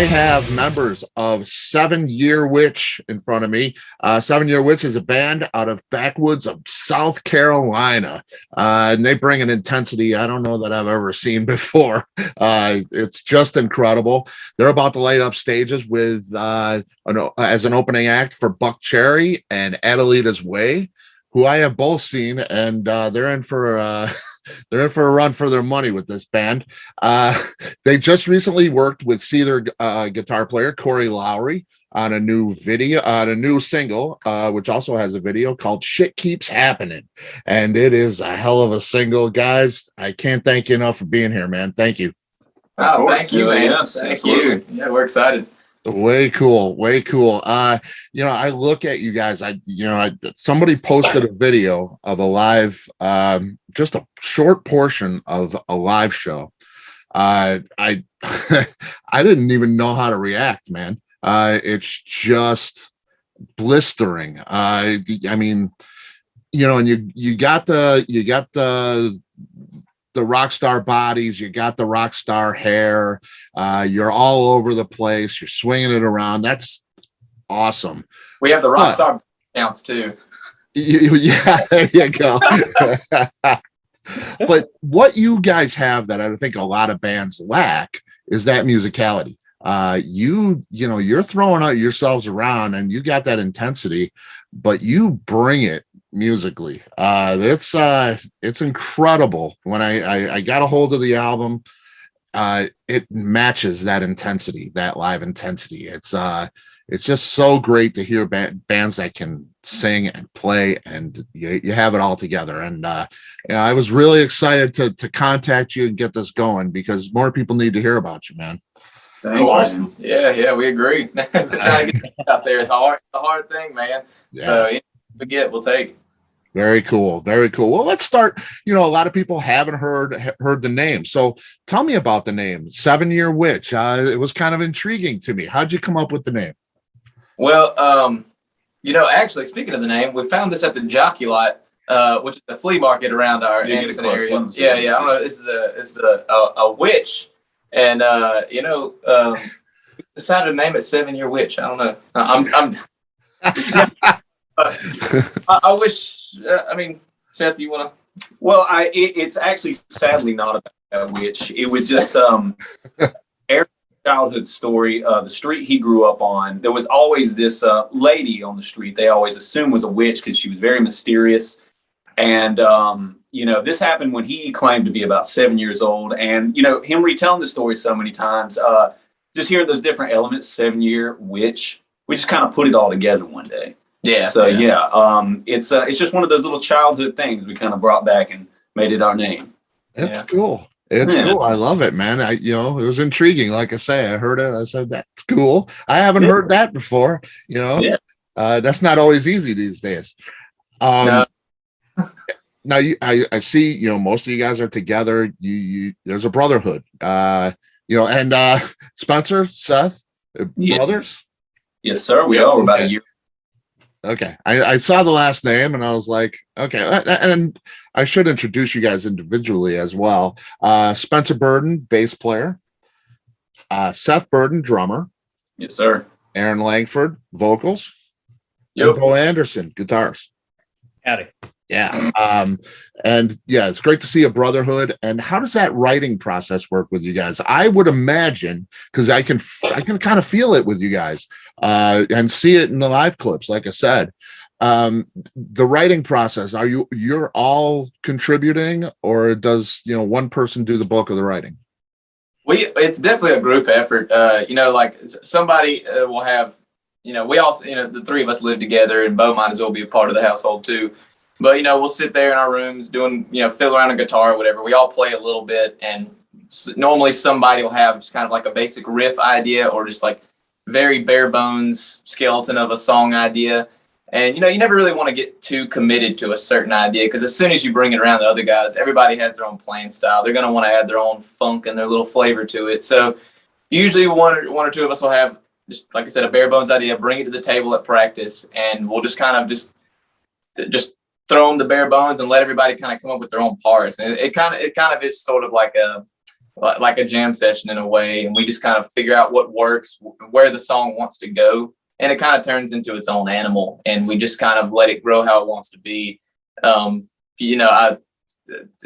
I have members of 7 Year Witch in front of me. 7 Year Witch is a band out of backwoods of South Carolina, and they bring an intensity I don't know that I've ever seen before. It's just incredible. They're about to light up stages with as an opening act for Buck Cherry and Adelita's Way, who I have both seen, and they're in for a run for their money with this band. They just recently worked with Seether guitar player Corey Lowry on a new single, which also has a video called "Shit Keeps Happening," and it is a hell of a single, guys. I can't thank you enough for being here, man. Thank you. Oh, thank you, man. Yes, thank you. Yeah, we're excited. Way cool. I look at you guys. Somebody posted a video of a live, just a short portion of a live show. I I didn't even know how to react, man. It's just blistering. And you got the rock star bodies, you got the rock star hair, you're all over the place, you're swinging it around. That's awesome. We have the rock star counts too. Yeah, there you go. But what you guys have that I think a lot of bands lack is that musicality. You're throwing out yourselves around and you got that intensity, but you bring it musically. It's incredible. When I got a hold of the album, it matches that intensity, that live intensity. It's just so great to hear bands that can sing and play, and you have it all together. And I was really excited to contact you and get this going because more people need to hear about you, man. Awesome. Yeah, we agree. Trying to get out there is a hard thing, man. Yeah. So anything we get, we'll take. Very cool. Well, let's start. A lot of people haven't heard the name. So tell me about the name, 7 Year Witch. It was kind of intriguing to me. How'd you come up with the name? Well, actually, speaking of the name, we found this at the Jockey Lot, which is a flea market around our Anderson area. Yeah. I don't know. This is a witch, and we decided to name it 7 Year Witch. I don't know. I wish. Seth, you want to? Well, it's actually sadly not about a witch. It was just Eric's childhood story. The street he grew up on, there was always this lady on the street they always assumed was a witch because she was very mysterious. And this happened when he claimed to be about 7 years old. And him retelling the story so many times, just hearing those different elements, 7 Year Witch, we just kind of put it all together one day. Yeah. So it's just one of those little childhood things we kind of brought back and made it our name. That's cool. It's cool. I love it, man. It was intriguing. Like I say, I heard it. I said, that's cool. I haven't heard that before. That's not always easy these days. No. Now I see, most of you guys are together. There's a brotherhood, and Spencer, Seth, brothers. Yes, sir. We are about a year. Okay. I saw the last name and I was like, okay. And I should introduce you guys individually as well. Spencer Burden, bass player. Seth Burden, drummer. Yes, sir. Aaron Langford, vocals. Yep. Beau Anderson, guitars. Howdy. Yeah. It's great to see a brotherhood. And how does that writing process work with you guys? I would imagine, because I can kind of feel it with you guys and see it in the live clips, like I said. The writing process, you're all contributing, or does one person do the bulk of the writing? It's definitely a group effort. Like somebody will have, we also, the three of us live together, and Beau might as well be a part of the household too. But, we'll sit there in our rooms doing, fiddle around a guitar or whatever. We all play a little bit, and normally somebody will have just kind of like a basic riff idea or just like very bare bones skeleton of a song idea. And, you never really want to get too committed to a certain idea because as soon as you bring it around the other guys, everybody has their own playing style. They're going to want to add their own funk and their little flavor to it. So usually one or two of us will have, just like I said, a bare bones idea, bring it to the table at practice, and we'll just kind of just throw them the bare bones and let everybody kind of come up with their own parts. And it kind of is sort of like a like a jam session in a way, and we just kind of figure out what works, where the song wants to go, and it kind of turns into its own animal, and we just kind of let it grow how it wants to be. I,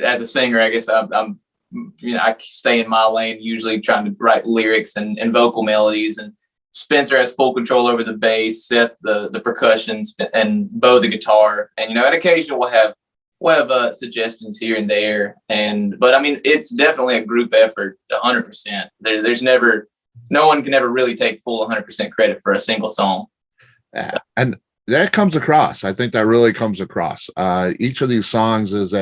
as a singer, I guess I'm I stay in my lane, usually trying to write lyrics and vocal melodies, and Spencer has full control over the bass, Seth the percussion, and Beau the guitar, and on occasion we'll have suggestions here and there, but I mean it's definitely a group effort, 100%. There's never, no one can ever really take full 100% credit for a single song. Yeah, and that comes across. I think that really comes across. Each of these songs is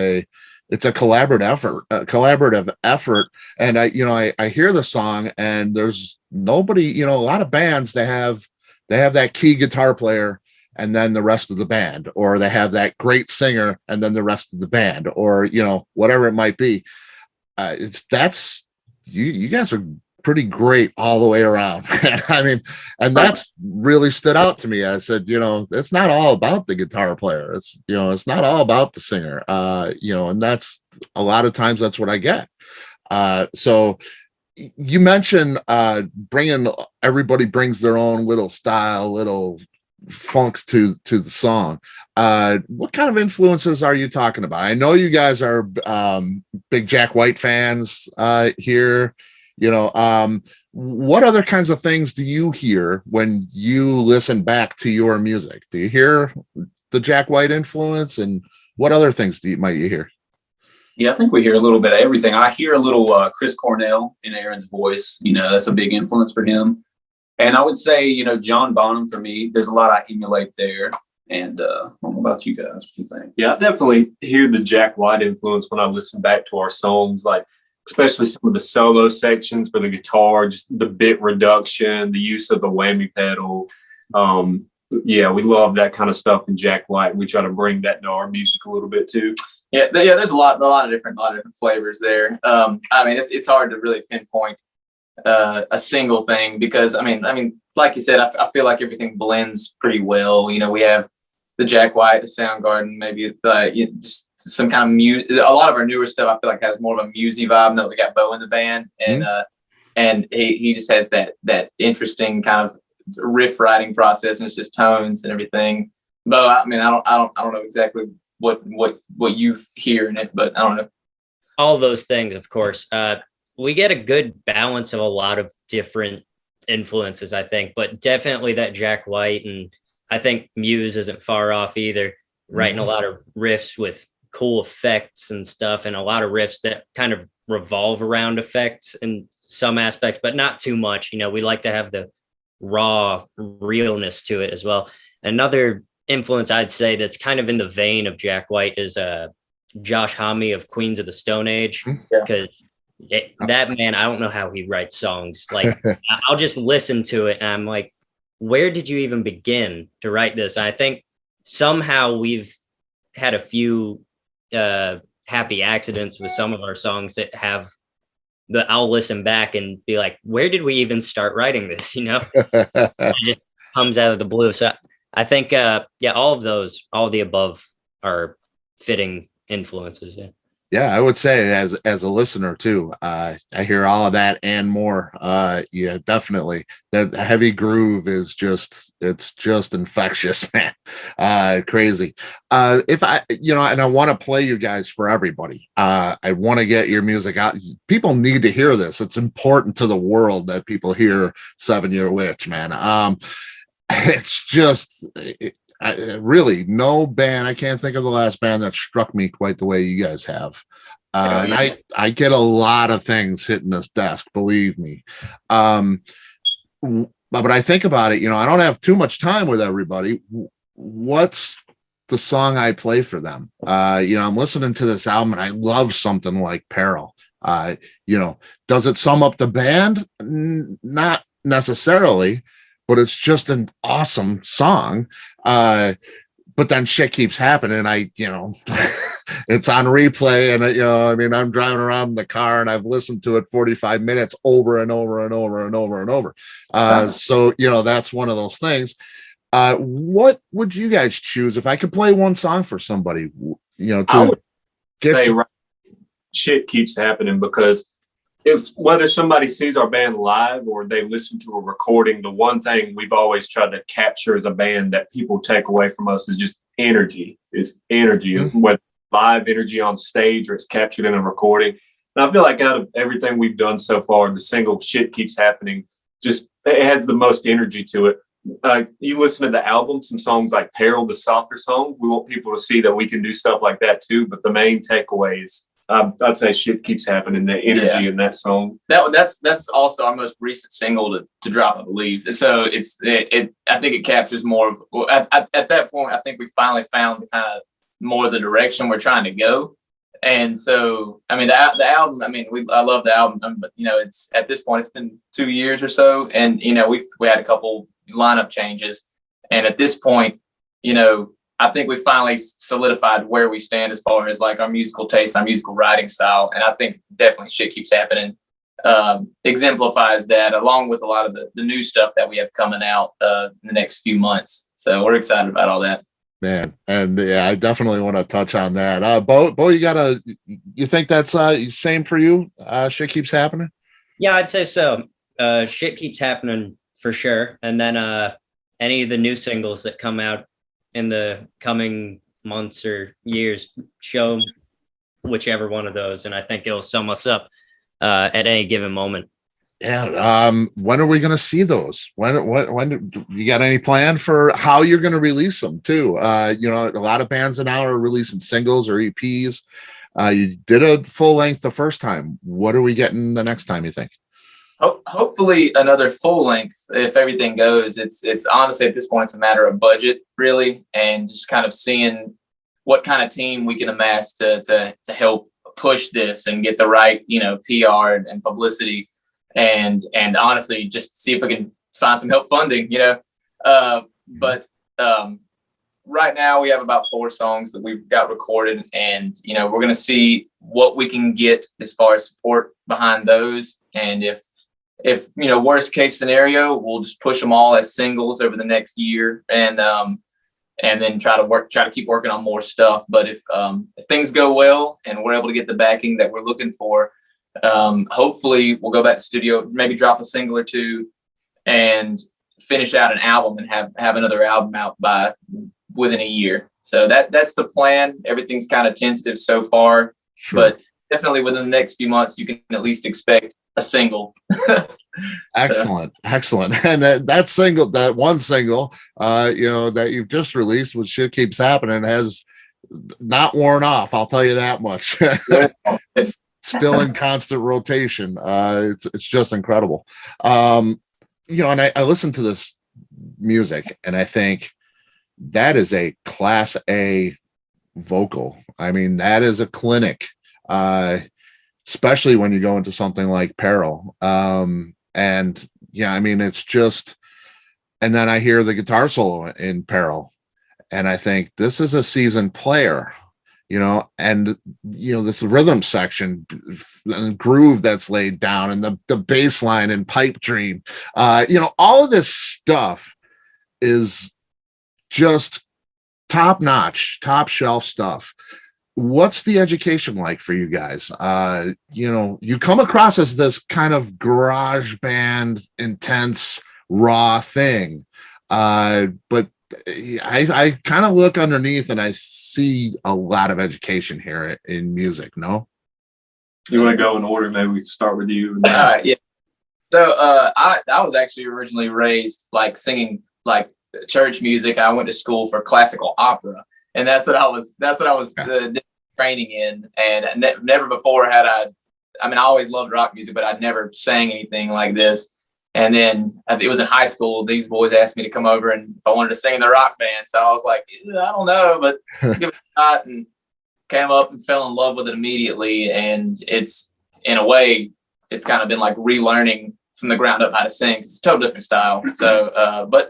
it's a collaborative effort. And I hear the song, and there's nobody, a lot of bands, they have that key guitar player and then the rest of the band, or they have that great singer and then the rest of the band, or whatever it might be. You guys are pretty great all the way around. I mean, and that's really stood out to me. I said, it's not all about the guitar player. It's not all about the singer. And that's a lot of times that's what I get. So you mentioned bringing, everybody brings their own little style, little funk to the song. What kind of influences are you talking about? I know you guys are big Jack White fans here. What other kinds of things do you hear when you listen back to your music? Do you hear the Jack White influence, and what other things might you hear? Yeah, I think we hear a little bit of everything. I hear a little Chris Cornell in Aaron's voice. That's a big influence for him. And I would say, John Bonham for me, there's a lot I emulate there. And what about you guys? What do you think? Yeah, I definitely hear the Jack White influence when I listen back to our songs, like especially some of the solo sections for the guitar, just the bit reduction, the use of the whammy pedal. Yeah, we love that kind of stuff in Jack White. We try to bring that to our music a little bit too. Yeah, there's a lot of different flavors there. I mean, it's hard to really pinpoint a single thing, because I mean, like you said, I feel like everything blends pretty well. We have the Jack White, the Soundgarden, maybe just some kind of music. A lot of our newer stuff I feel like has more of a musy vibe. Now we got Beau in the band, and he just has that interesting kind of riff writing process, and it's just tones and everything. Beau, I mean, I don't know exactly what you hear in it, but I don't know. All those things, of course. We get a good balance of a lot of different influences, I think, but definitely that Jack White, and I think Muse isn't far off either, writing a lot of riffs with cool effects and stuff, and a lot of riffs that kind of revolve around effects in some aspects, but not too much. We like to have the raw realness to it as well. Another influence I'd say that's kind of in the vein of Jack White is Josh Homme of Queens of the Stone Age, because that man, I don't know how he writes songs. Like I'll just listen to it and I'm like, where did you even begin to write this? And I think somehow we've had a few happy accidents with some of our songs that have I'll listen back and be like, where did we even start writing this? It just comes out of the blue. So I think, all of those, all of the above are fitting influences. Yeah. Yeah, I would say as a listener too, I hear all of that and more. Yeah, definitely. That heavy groove is it's just infectious, man. Crazy. If I, and I want to play you guys for everybody. I want to get your music out. People need to hear this. It's important to the world that people hear 7 Year Witch, man. It's just, really no band. I can't think of the last band that struck me quite the way you guys have. And I get a lot of things hitting this desk, believe me. But I think about it, I don't have too much time with everybody. What's the song I play for them? I'm listening to this album and I love something like Peril. Does it sum up the band? Not necessarily, but it's just an awesome song. But then shit keeps happening. It's on replay, and I'm driving around in the car and I've listened to it 45 minutes over and over and over and over and over. So that's one of those things. What would you guys choose if I could play one song for somebody? I would say shit keeps happening, because if whether somebody sees our band live or they listen to a recording, the one thing we've always tried to capture as a band that people take away from us is just energy. It's energy, whether live energy on stage or it's captured in a recording. And I feel like out of everything we've done so far, the single "Shit Keeps Happening" just it has the most energy to it. You listen to the album, some songs like "Peril," the softer song. We want people to see that we can do stuff like that too. But the main takeaway is, I'd say "Shit Keeps Happening." The energy in that song. That's also our most recent single to drop, I believe. So I think it captures more of at that point. I think we finally found kind of more the direction we're trying to go. And so, I mean, the album, I mean, I love the album, but it's at this point, it's been 2 years or so. And, we had a couple lineup changes. And at this point, I think we finally solidified where we stand as far as like our musical taste, our musical writing style. And I think definitely "Shit Keeps Happening" exemplifies that, along with a lot of the new stuff that we have coming out in the next few months. So we're excited about all that. Man, and yeah, I definitely want to touch on that. Beau, you think that's same for you? "Shit Keeps Happening"? Yeah, I'd say so. "Shit Keeps Happening" for sure. And then any of the new singles that come out in the coming months or years, show whichever one of those. And I think it'll sum us up at any given moment. Yeah. When are we going to see those? When you got any plan for how you're going to release them too? A lot of bands now are releasing singles or EPs. You did a full length the first time. What are we getting the next time, you think? Hopefully another full length, if everything goes. It's honestly at this point, it's a matter of budget really, and just kind of seeing what kind of team we can amass to help push this and get the right, PR and publicity. And honestly, just see if we can find some help funding, but right now we have about 4 songs that we've got recorded, and, we're going to see what we can get as far as support behind those. And if worst case scenario, we'll just push them all as singles over the next year, and then try to keep working on more stuff. But if things go well and we're able to get the backing that we're looking for, hopefully we'll go back to studio, maybe drop a single or two, and finish out an album and have another album out within a year. So that's the plan. Everything's kind of tentative so far, sure. But definitely within the next few months, you can at least expect a single. Excellent. And that one single, that you've just released with "Shit Keeps Happening" has not worn off. I'll tell you that much. Still in constant rotation. It's just incredible. And I listen to this music and I think that is a class A vocal. I mean, that is a clinic, especially when you go into something like "Peril." And yeah, I mean, it's just, and then I hear the guitar solo in "Peril" and I think this is a seasoned player. And this rhythm section and groove that's laid down, and the bass line and "Pipe Dream," all of this stuff is just top notch, top shelf stuff. What's the education like for you guys? You come across as this kind of garage band, intense, raw thing, but I kind of look underneath and I see a lot of education here in music. No, you want to go in order? Maybe we start with you. Yeah. So I was actually originally raised like singing like church music. I went to school for classical opera, and that's what I was training in. And never before had I always loved rock music, but I'd never sang anything like this. And then it was in high school. These boys asked me to come over and if I wanted to sing in the rock band. So I was like, I don't know, but give it a shot, and came up and fell in love with it immediately. And it's, in a way, it's kind of been like relearning from the ground up how to sing. It's a totally different style. So, but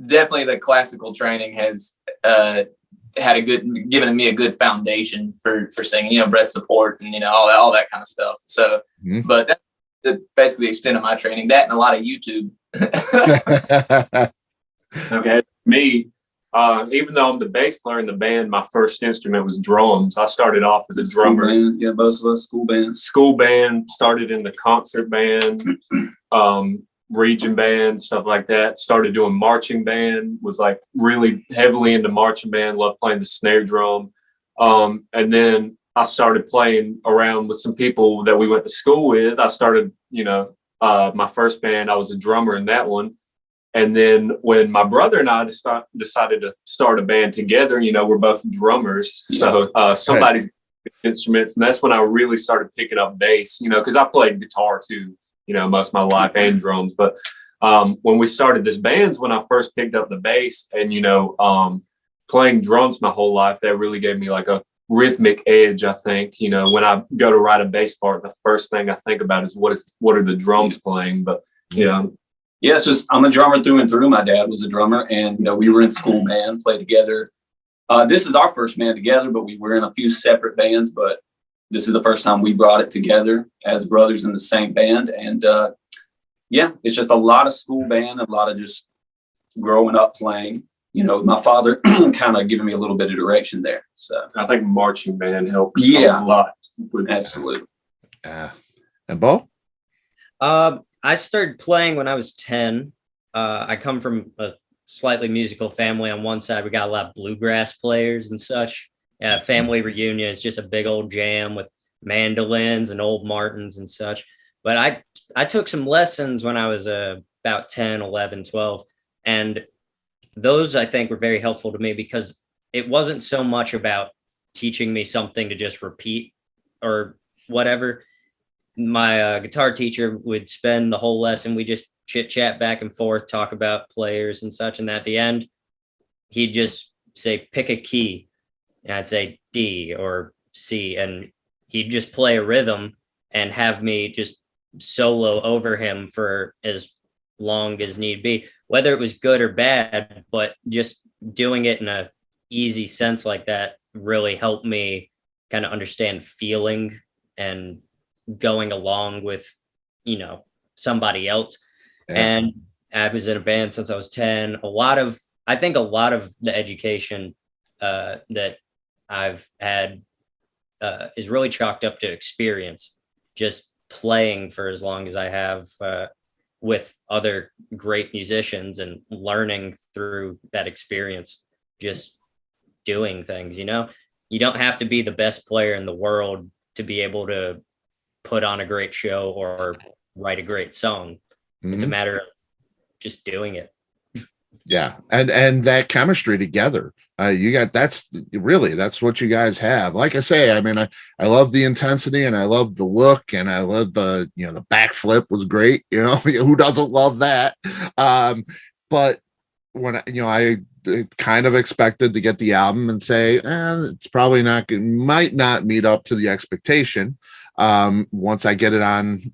definitely the classical training has given me a good foundation for singing, breath support and, all that kind of stuff. So, but that's basically the extent of my training, that and a lot of YouTube. Okay. Me, Even though I'm the bass player in the band, my first instrument was drums. I started off as a drummer. Band. Yeah, both of us school band. School band, started in the concert band, region band, stuff like that. Started doing marching band, was like really heavily into marching band, loved playing the snare drum. And then I started playing around with some people that we went to school with. I started, my first band, I was a drummer in that one. And then when my brother and I decided to start a band together, we're both drummers. So somebody's instruments. And that's when I really started picking up bass, because I played guitar too, most of my life and drums. But when we started this band, when I first picked up the bass and, playing drums my whole life, that really gave me like a rhythmic edge. I think, when I go to write a bass part, the first thing I think about is what are the drums playing? But, Yeah, it's just I'm a drummer through and through. My dad was a drummer, and we were in school band, played together. This is our first band together, but we were in a few separate bands. But this is the first time we brought it together as brothers in the same band. And it's just a lot of school band, a lot of just growing up playing. My father kind of giving me a little bit of direction there. So I think marching band helped a lot. Absolutely. Yeah. And Beau? I started playing when I was 10. I come from a slightly musical family. On one side, we got a lot of bluegrass players and such. Family reunion is just a big old jam with mandolins and old Martins and such. But I took some lessons when I was about 10, 11, 12. And those, I think, were very helpful to me because it wasn't so much about teaching me something to just repeat or whatever. My guitar teacher would spend the whole lesson. We just chit chat back and forth, talk about players and such. And at the end, he'd just say, pick a key. And I'd say D or C. And he'd just play a rhythm and have me just solo over him for as long as need be, whether it was good or bad. But just doing it in a easy sense like that really helped me kind of understand feeling and going along with somebody else. And I was in a band since I was 10. I think a lot of the education that I've had is really chalked up to experience, just playing for as long as I have with other great musicians and learning through that experience, just doing things. You don't have to be the best player in the world to be able to put on a great show or write a great song. It's a matter of just doing it. Yeah. And that chemistry together, that's what you guys have. Like I say, I mean, I love the intensity and I love the look and I love the backflip was great. Who doesn't love that? But when I kind of expected to get the album and say, it's probably might not meet up to the expectation. Once I get it on,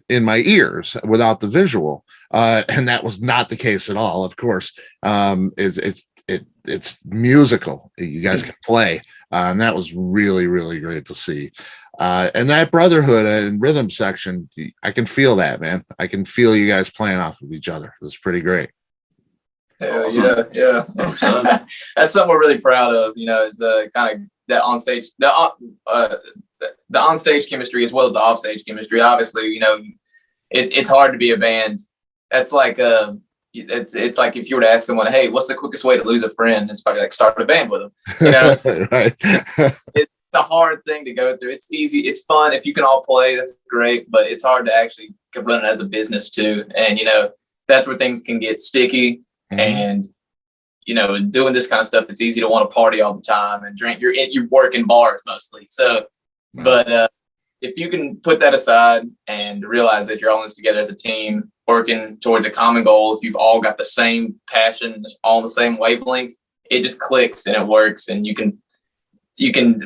in my ears without the visual. And that was not the case at all. Of course, it's musical. You guys can play. And that was really, really great to see. And that brotherhood and rhythm section, I can feel that, man. I can feel you guys playing off of each other. It's pretty great. Awesome. Yeah. That's something we're really proud of, is kind of that on stage, the on stage chemistry as well as the off stage chemistry. Obviously, it's hard to be a band. That's like it's like if you were to ask someone, hey, what's the quickest way to lose a friend? It's probably like start a band with them. Right. It's a hard thing to go through. It's easy. It's fun if you can all play. That's great, but it's hard to actually run it as a business too. And that's where things can get sticky. And doing this kind of stuff, it's easy to want to party all the time and drink. You're working bars mostly. So, but if you can put that aside and realize that you're all in this together as a team, working towards a common goal, if you've all got the same passion, all the same wavelength, it just clicks and it works. And you can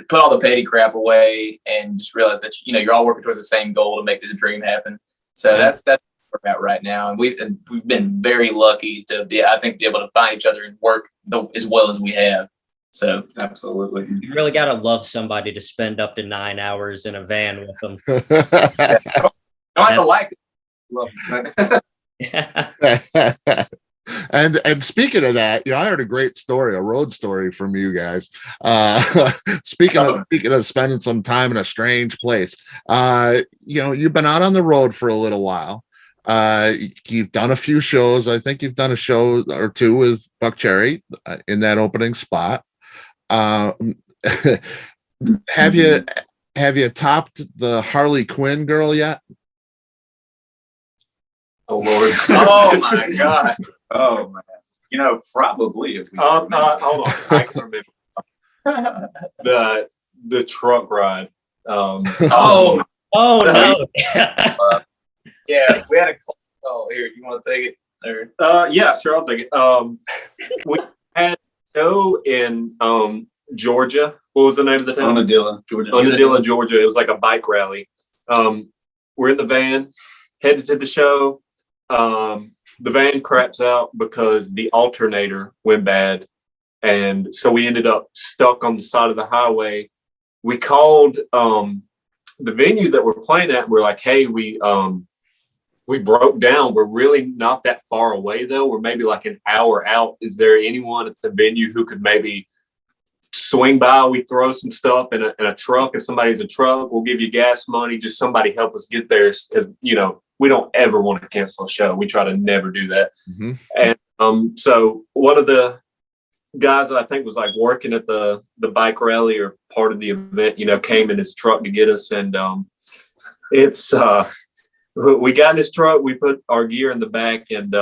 put all the petty crap away and just realize that you're all working towards the same goal to make this dream happen. So that's we're at right now, and we've been very lucky to be able to find each other and work as well as we have. So absolutely, you really got to love somebody to spend up to 9 hours in a van with them. I have to like it. And speaking of that, I heard a great story, a road story from you guys. Speaking of spending some time in a strange place, you've been out on the road for a little while. You've done a few shows. I think you've done a show or two with Buck Cherry in that opening spot. Have you topped the Harley Quinn girl yet? Oh Lord! Oh my God! Oh man! Probably. If hold on, I can remember the truck ride. Oh no! Yeah, we had a. Oh, here, you want to take it? There. Yeah, sure, I'll take it. We had a show in Georgia. What was the name of the town? Unadilla, Georgia. Unadilla, Georgia. It was like a bike rally. We're in the van, headed to the show. The van craps out because the alternator went bad. And so we ended up stuck on the side of the highway. We called the venue that we're playing at. We're like, hey, we broke down. We're really not that far away, though. We're maybe like an hour out. Is there anyone at the venue who could maybe swing by? We throw some stuff in a truck. If somebody's a truck, we'll give you gas money. Just somebody help us get there, because we don't ever want to cancel a show. We try to never do that. Mm-hmm. And so one of the guys that I think was like working at the bike rally or part of the event, came in his truck to get us. And we got in his truck, we put our gear in the back, and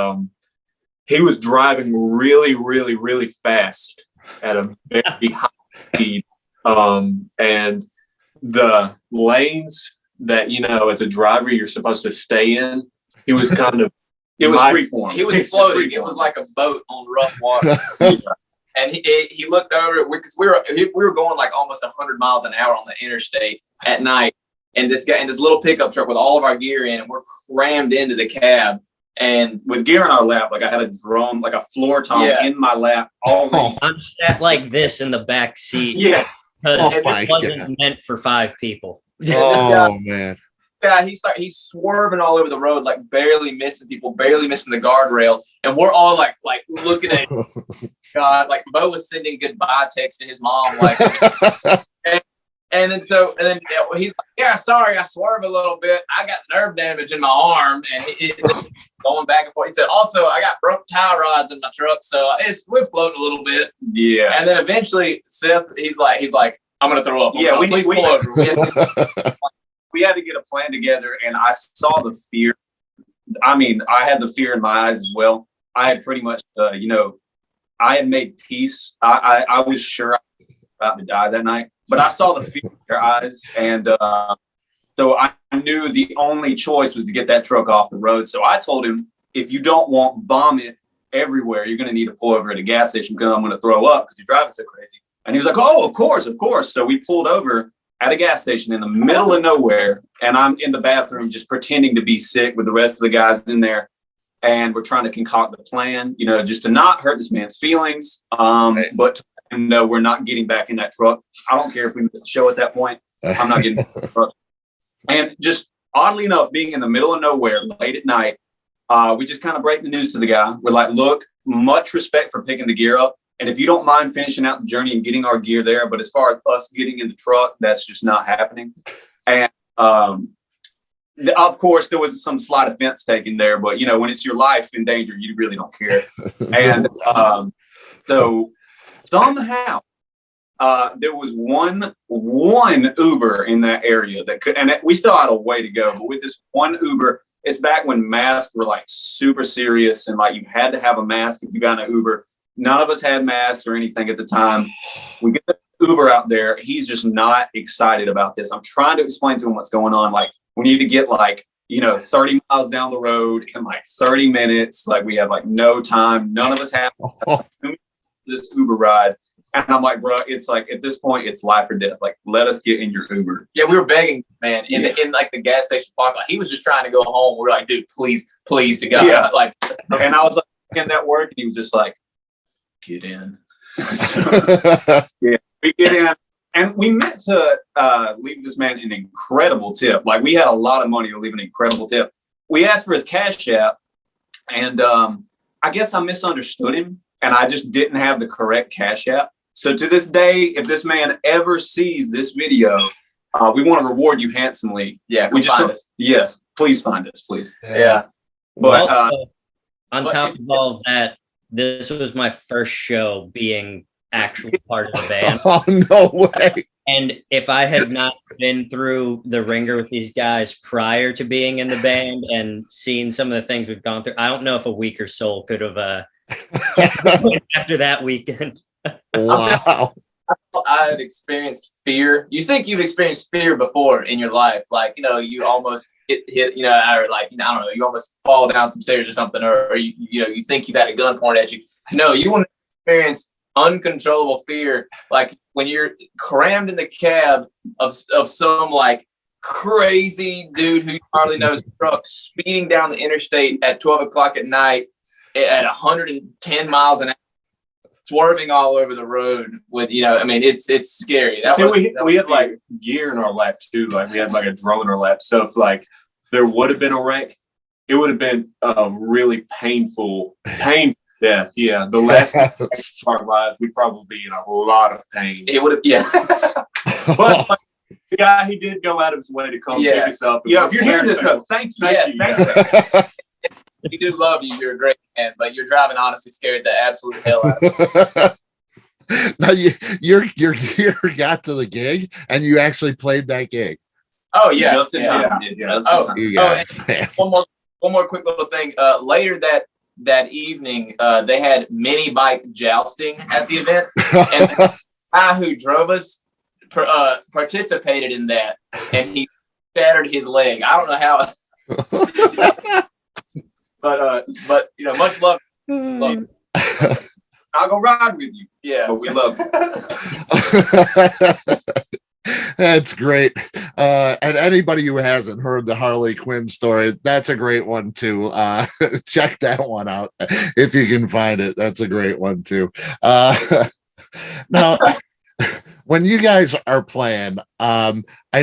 he was driving really, really, really fast at a very high speed. And the lanes that, as a driver, you're supposed to stay in, he was kind of, it was freeform. He was floating. It was like a boat on rough water. And he looked over, because we were going like almost 100 miles an hour on the interstate at night. And this guy in this little pickup truck with all of our gear in, and we're crammed into the cab. And with gear in our lap, like I had a drum, like a floor tom in my lap. I'm sat like this in the back seat. Yeah. Because it wasn't meant for 5 people. Man. Yeah, he's swerving all over the road, like barely missing people, barely missing the guardrail. And we're all like looking at God, like Beau was sending goodbye text to his mom, like and then he's like, yeah, sorry, I swerved a little bit. I got nerve damage in my arm, and going back and forth. He said, also, I got broke tie rods in my truck, so we're floating a little bit. Yeah. And then eventually, Seth, he's like, I'm gonna throw up. Please pull over. We had to get a plan together, and I saw the fear. I mean, I had the fear in my eyes as well. I had pretty much, I had made peace. I was sure I was about to die that night, but I saw the fear in their eyes, and so I knew the only choice was to get that truck off the road. So I told him, if you don't want vomit everywhere, you're going to need to pull over at a gas station, because I'm going to throw up because you're driving so crazy. And he was like, oh, of course. So we pulled over at a gas station in the middle of nowhere, and I'm in the bathroom just pretending to be sick with the rest of the guys in there. And we're trying to concoct a plan, just to not hurt this man's feelings, but to let him know we're not getting back in that truck. I don't care if we miss the show at that point. I'm not getting back in the truck. And just oddly enough, being in the middle of nowhere late at night, we just kind of break the news to the guy. We're like, look, much respect for picking the gear up. And if you don't mind finishing out the journey and getting our gear there, but as far as us getting in the truck, that's just not happening. And of course, there was some slight offense taken there, but when it's your life in danger, you really don't care. And so somehow there was one Uber in that area that could, and we still had a way to go, but with this one Uber, it's back when masks were like super serious, and like you had to have a mask if you got an Uber. None of us had masks or anything at the time. We get the Uber out there. He's just not excited about this. I'm trying to explain to him what's going on. Like, we need to get 30 miles down the road in 30 minutes. Like, we have no time. None of us have this Uber ride. And I'm like, bro, it's at this point, it's life or death. Like, let us get in your Uber. Yeah, we were begging, man, in the gas station parking lot. He was just trying to go home. We're like, dude, please to go. Yeah. And I was like, can that work? And he was just like, get in. So, yeah, we get in, and we meant to leave this man an incredible tip. Like, we had a lot of money to leave an incredible tip. We asked for his Cash App, and I guess I misunderstood him, and I just didn't have the correct Cash App. So to this day, if this man ever sees this video, we want to reward you handsomely. Yeah, we just find us. Yes, please find us, please. Yeah. But Also, on top of all of that, this was my first show being actually part of the band. Oh, no way. And if I had not been through the ringer with these guys prior to being in the band and seeing some of the things we've gone through, I don't know if a weaker soul could have after that weekend. Wow. I had experienced fear. You think you've experienced fear before in your life, like, you know, you almost get hit, you know, or like, you know, I don't know, you almost fall down some stairs or something, or you know, you think you've had a gun pointed at you. No, you want to experience uncontrollable fear, like when you're crammed in the cab of some like crazy dude who you hardly know his truck speeding down the interstate at 12 o'clock at night at 110 miles an hour, swerving all over the road with, you know, I mean, it's scary. We had like gear in our lap too. Like we had like a drone in our lap. So if like there would have been a wreck, it would have been a really painful death. Yeah. The last week of our lives, we'd probably be in a lot of pain. It would have, yeah. But the guy, he did go out of his way to come pick us up. Yeah, if you're hearing this, thank you. Thank you. We do love you. You're a great man, but your driving honestly scared the absolute hell out of me. Now your gear got to the gig, and you actually played that gig. Oh yeah, just in time. You guys, one more quick little thing. Later that evening, they had mini bike jousting at the event, and the guy who drove us participated in that, and he shattered his leg. I don't know how. But you know, much love. I'll go ride with you. Yeah, but we love you. That's great. And anybody who hasn't heard the Harley Quinn story, that's a great one too. Check that one out if you can find it. That's a great one too. Now, when you guys are playing, I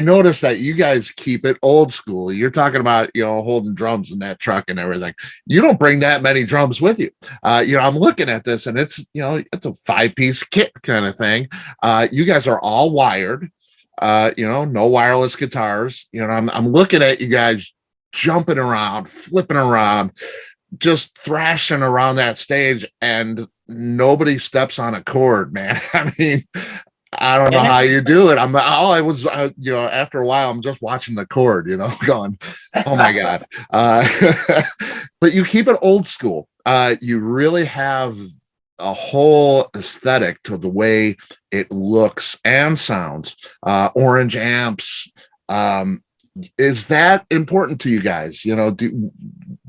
noticed that you guys keep it old school. You're talking about, you know, holding drums in that truck and everything. You don't bring that many drums with you. You know, I'm looking at this and it's, you know, it's a 5-piece kit kind of thing. You guys are all wired, you know, no wireless guitars. You know, I'm looking at you guys jumping around, flipping around, just thrashing around that stage, and nobody steps on a chord, man. I mean, I don't know how you do it. You know, after a while, I'm just watching the chord, you know, going, oh my God. But you keep it old school. You really have a whole aesthetic to the way it looks and sounds. Orange amps. Is that important to you guys? You know, do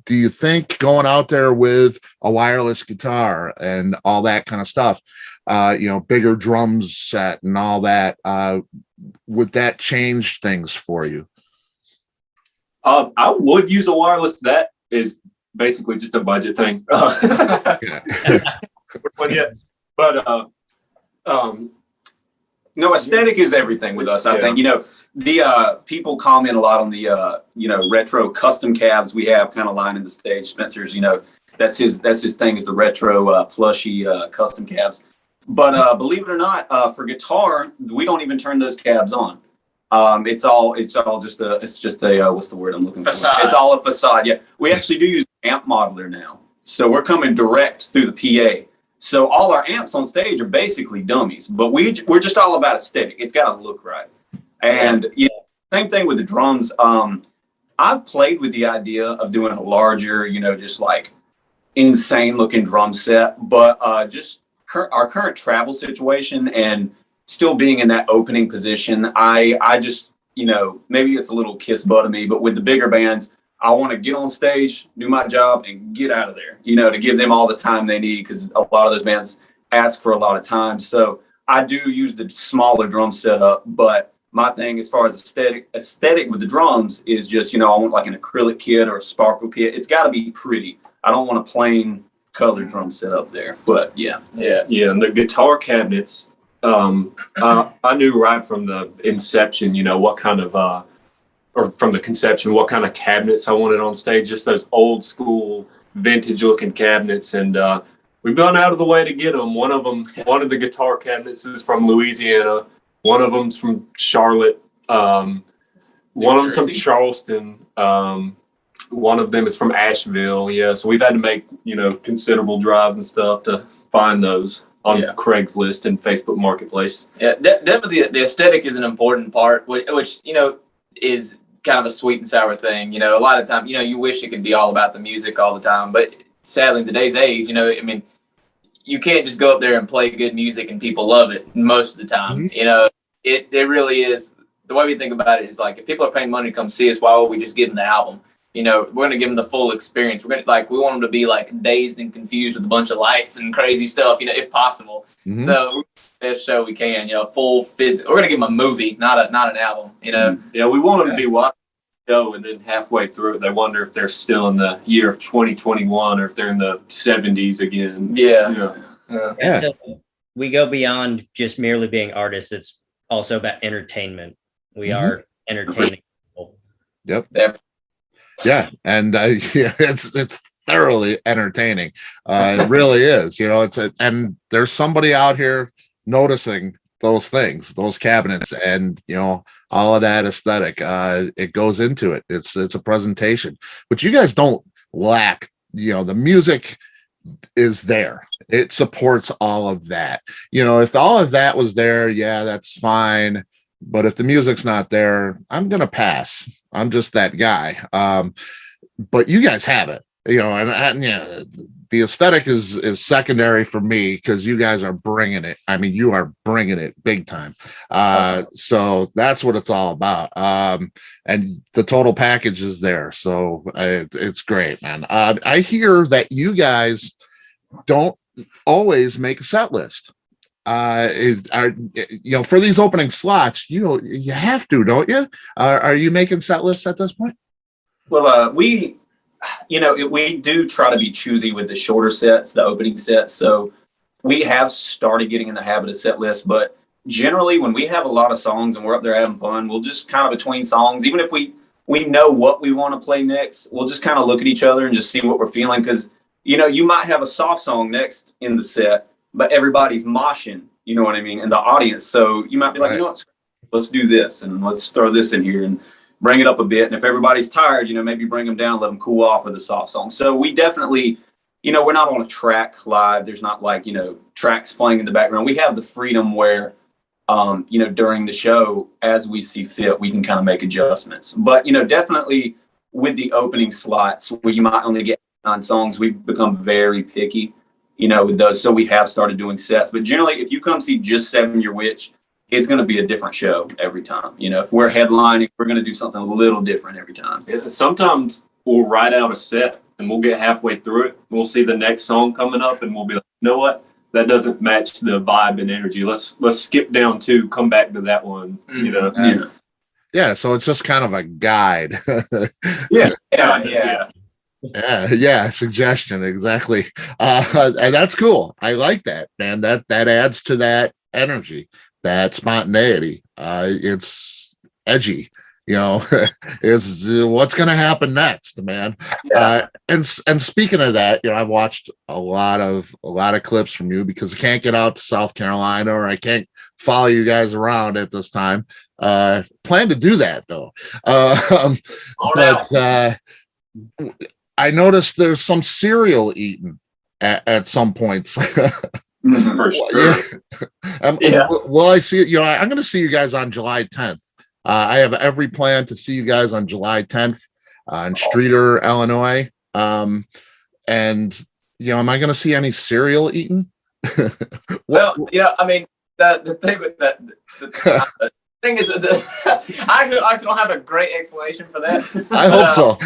you think going out there with a wireless guitar and all that kind of stuff, you know, bigger drums set and all that, would that change things for you? I would use a wireless. That is basically just a budget thing. But no, aesthetic is everything with us. I think, you know, the people comment a lot on the you know, retro custom cabs we have kind of lining the stage. Spencer's, you know, that's his thing, is the retro plushy custom cabs. But believe it or not, for guitar, we don't even turn those cabs on. It's just a what's the word I'm looking Facade. for? It's all a facade. Yeah, we actually do use amp modeler now, so we're coming direct through the PA. So all our amps on stage are basically dummies, but we're just all about aesthetic. It's got to look right. And you know, same thing with the drums. I've played with the idea of doing a larger, you know, just like insane looking drum set, but just our current travel situation and still being in that opening position, I just, you know, maybe it's a little kiss butt of me, but with the bigger bands, I want to get on stage, do my job, and get out of there, you know, to give them all the time they need, because a lot of those bands ask for a lot of time. So I do use the smaller drum setup, but my thing as far as aesthetic with the drums is just, you know, I want like an acrylic kit or a sparkle kit. It's got to be pretty. I don't want a plain colored drum set up there, but yeah. And the guitar cabinets, I knew right from the inception, you know, what kind of, or from the conception, what kind of cabinets I wanted on stage. Just those old school vintage looking cabinets, and we've gone out of the way to get them. One of the guitar cabinets is from Louisiana. One of them's from Charlotte. One of them's from Charleston. One of them is from Asheville. Yeah, so we've had to make, considerable drives and stuff to find those on Craigslist and Facebook Marketplace. Yeah, definitely the aesthetic is an important part, which is kind of a sweet and sour thing. A lot of times, you wish it could be all about the music all the time, but sadly, in today's age, you can't just go up there and play good music and people love it most of the time. Mm-hmm. It really is. The way we think about it is like, if people are paying money to come see us, why would we just give them the album? We're going to give them the full experience. We want them to be like dazed and confused with a bunch of lights and crazy stuff, if possible. Mm-hmm. So best show we can, full physical. We're going to give them a movie, not an album, Yeah, we want them to be watching the show, and then halfway through it, they wonder if they're still in the year of 2021 or if they're in the 70s again. Yeah. We go beyond just merely being artists. It's also about entertainment. We are entertaining people. Yep. Yeah, and it's thoroughly entertaining. It really is. And there's somebody out here noticing those things, those cabinets, and all of that aesthetic. It goes into it. It's a presentation, but you guys don't lack. The music is there. It supports all of that. If all of that was there, that's fine. But if the music's not there, I'm gonna pass. I'm just that guy. But you guys have it, and the aesthetic is secondary for me, because you guys are bringing it. You are bringing it big time. So that's what it's all about. And the total package is there. So it's great, man. I hear that you guys don't always make a set list. For these opening slots, you have to, don't you? Are you making set lists at this point? Well, we do try to be choosy with the shorter sets, the opening sets. So we have started getting in the habit of set lists, but generally when we have a lot of songs and we're up there having fun, we'll just kind of between songs, even if we know what we want to play next, we'll just kind of look at each other and just see what we're feeling. Because, you might have a soft song next in the set, but everybody's moshing, in the audience. So you might be like, right. Let's do this and let's throw this in here and bring it up a bit. And if everybody's tired, maybe bring them down, let them cool off with a soft song. So we definitely, we're not on a track live. There's not like, tracks playing in the background. We have the freedom where, during the show, as we see fit, we can kind of make adjustments. But, definitely with the opening slots where you might only get 9 songs, we've become very picky. With those. So we have started doing sets, but generally if you come see just 7 Year Witch, it's going to be a different show every time. If we're headlining, we're going to do something a little different every time. Yeah, sometimes we'll write out a set and we'll get halfway through it. We'll see the next song coming up and we'll be like, you know what? That doesn't match the vibe and energy. Let's skip down 2, come back to that one. Yeah. So it's just kind of a guide. Yeah. Suggestion. Exactly. And that's cool. I like that, man. That adds to that energy, that spontaneity. It's edgy, is what's going to happen next, man. And speaking of that, I've watched a lot of clips from you because I can't get out to South Carolina, or I can't follow you guys around at this time. Plan to do that though. I noticed there's some cereal eaten at some points. For sure. Well, I see it. I'm going to see you guys on July 10th. I have every plan to see you guys on July 10th in Streeter, Illinois. And am I going to see any cereal eaten? Well, the thing with that, the thing is, I don't have a great explanation for that. I hope so.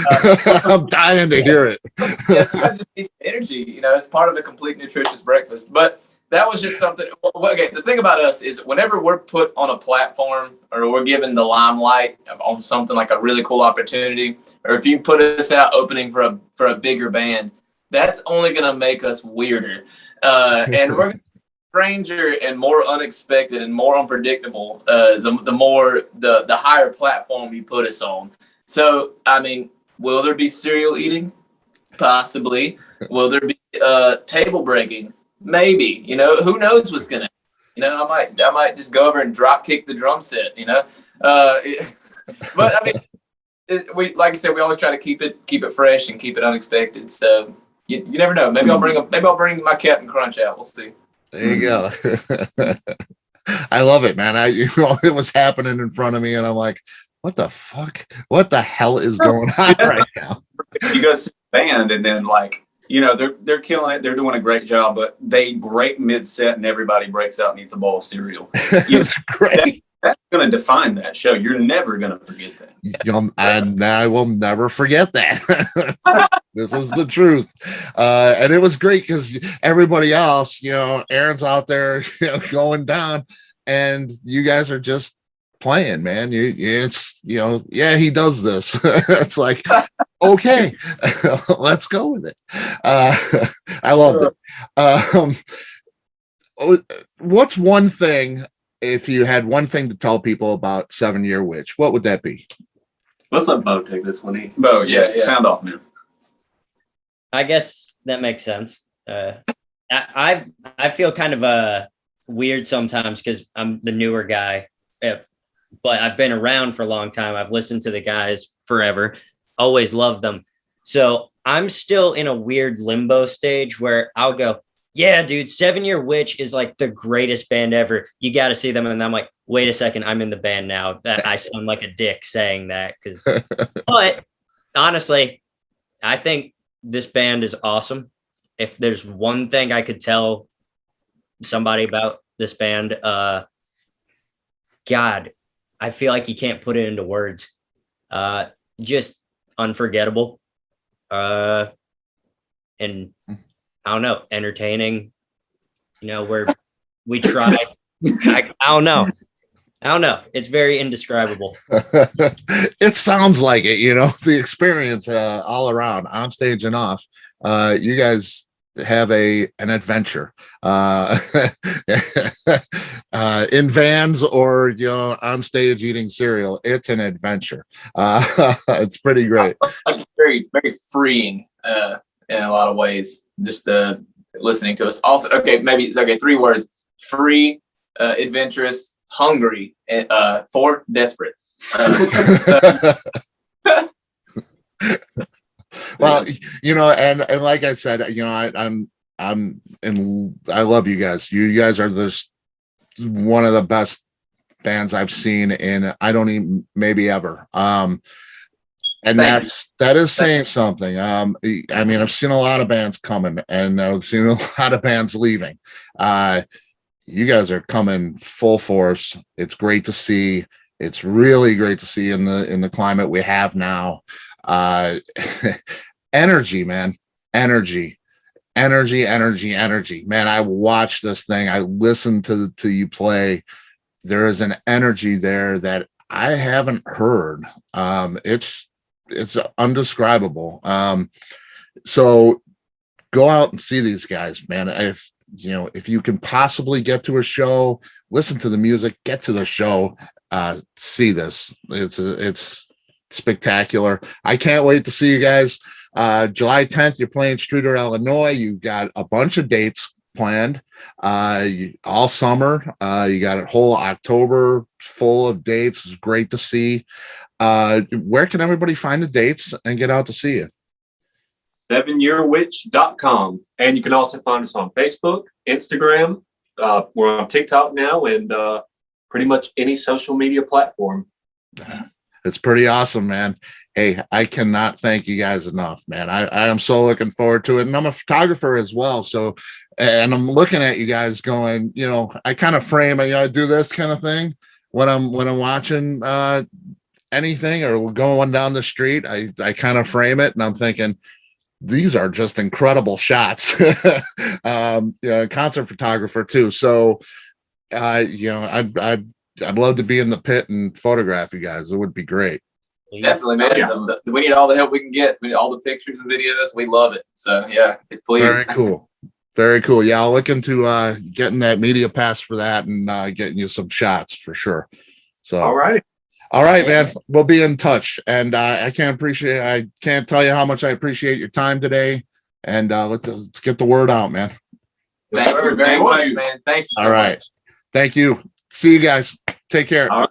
I'm dying to hear it. Yes, I just need energy. It's part of a complete nutritious breakfast. But that was just something. Okay, the thing about us is whenever we're put on a platform or we're given the limelight on something like a really cool opportunity, or if you put us out opening for a bigger band, that's only going to make us weirder. And we're stranger and more unexpected and more unpredictable, the more the higher platform you put us on. So, will there be cereal eating? Possibly. Will there be table breaking? Maybe. You know, who knows what's gonna. You know, I might just go over and drop kick the drum set. You know, but I mean, we like I said, we always try to keep it fresh and keep it unexpected. So you never know. Maybe I'll bring my Captain Crunch out. We'll see. There you go. I love it, man. It was happening in front of me, and I'm like, what the fuck? What the hell is going on right now? You go see a band, and then like, you know, they're killing it. They're doing a great job, but they break mid-set, and everybody breaks out and eats a bowl of cereal. It's great. That's going to define that show. You're never going to forget that. And I will never forget that. This is the truth. And it was great because everybody else, you know, Aaron's out there, you know, going down, and you guys are just playing, man. It's, you know, yeah, he does this. It's like, okay, let's go with it. I loved it. What's one thing, if you had one thing to tell people about 7 Year Witch, what would that be? Let's let Beau take this one. Beau, yeah, sound off, man. I guess that makes sense. I feel kind of weird sometimes because I'm the newer guy, but I've been around for a long time. I've listened to the guys forever, always loved them. So I'm still in a weird limbo stage where I'll go, yeah, dude, 7 Year Witch is like the greatest band ever. You got to see them. And I'm like, wait a second, I'm in the band now. That I sound like a dick saying that. But honestly, I think this band is awesome. If there's one thing I could tell somebody about this band, God, I feel like you can't put it into words. Just unforgettable. And I don't know, entertaining, you know, where we try. I don't know. It's very indescribable. It sounds like it, you know, the experience all around, on stage and off. You guys have an adventure in vans or, you know, on stage eating cereal. It's an adventure. It's pretty great. Like very, very freeing in a lot of ways. Just listening to us. Also, okay, maybe it's okay. 3 words: free, adventurous, hungry, and 4, desperate. Well, you know, and like I said, you know, I love you guys. You guys are this one of the best bands I've seen in, I don't even, maybe ever. And that is saying something. I mean, I've seen a lot of bands coming, and I've seen a lot of bands leaving. You guys are coming full force. It's great to see. It's really great to see in the climate we have now. Energy, man. Energy. Man, I watched this thing. I listened to you play. There is an energy there that I haven't heard. It's undescribable. So go out and see these guys, man. If you can possibly get to a show, listen to the music, get to the show, see this. It's spectacular. I can't wait to see you guys. July 10th, you're playing Streeter, Illinois. You've got a bunch of dates planned all summer. You got a whole October full of dates. It's great to see. Where can everybody find the dates and get out to see you? 7yearwitch.com. And you can also find us on Facebook, Instagram. We're on TikTok now, and pretty much any social media platform. It's pretty awesome, man. Hey, I cannot thank you guys enough, man. I am so looking forward to it. And I'm a photographer as well. So, and I'm looking at you guys going, you know, I kind of frame, I do this kind of thing when I'm watching anything or going down the street. I kind of frame it, and I'm thinking, these are just incredible shots. Concert photographer too. So, I'd love to be in the pit and photograph you guys. It would be great. Definitely, man. Yeah. We need all the help we can get. We need all the pictures and videos. We love it. So yeah, please. Very cool. Very cool. Yeah, I'll look into getting that media pass for that and getting you some shots for sure. So all right. All right, man. We'll be in touch. And I can't tell you how much I appreciate your time today. And let's get the word out, man. Thank you very much, man. Thank you so All right. much. Thank you. See you guys. Take care. All right.